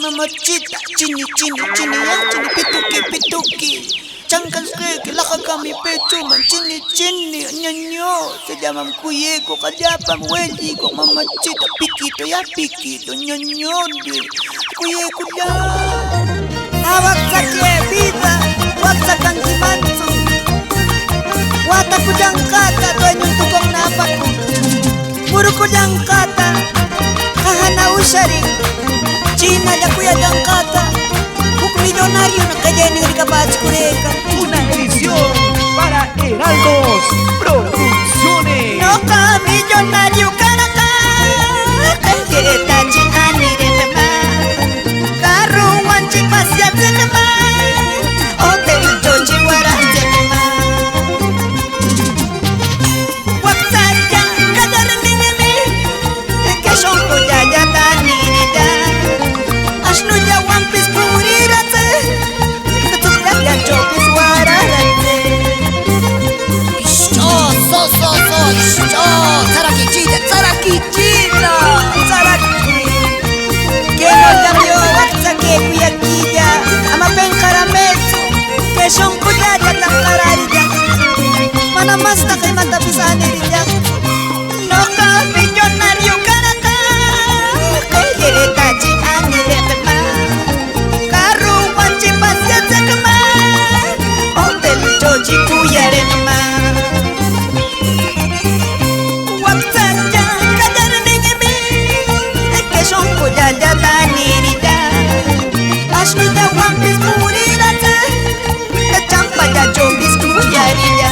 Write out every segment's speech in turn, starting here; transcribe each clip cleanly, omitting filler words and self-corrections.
mamachita, chini, chini, chini, ya, chini, pituki, pituki. Changas que la jaca mi pecho, man, chini, chini, ñoño. Se llama mkuyeko, kayapa, mwendigo, mamachita, piquito, ya, piquito, ñoño. Kuyeko, ya. Awaksa vida, waksa kankimatsu. Wata kujankata, dueño tukong napaku. Puro kujankata, hahana ushari. China ya kuya jankata. Millonario no calle ni el capaz cureca. Una edición para Heraldos Producciones. No ca millonario carata. Calle tachi anire mema. Carro wanchi pasya mema. Hotel chochi warante mema. Waksaya kadar ningemi. Que shonko ya ya tanire da. Ashno ya wampis purira. Mana mas na kay matapisan ni Riyak. No ka milyonario karata. Kaya taji ani letma. Karo wanchi pasya sakma. Hotel choji kuyarema. Waksanya kadar ningemi. Eke shonko jaja tani rida. Ashnu da wampis murirata. Kacampa da chobis kuyarida.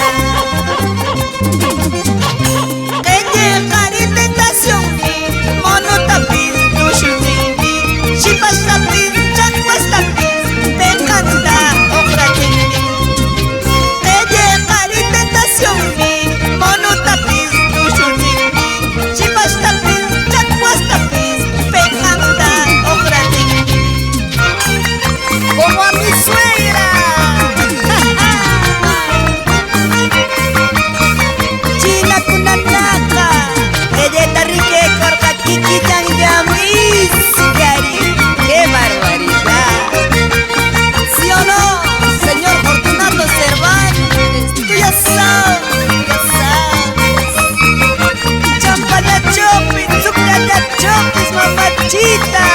Mamachita.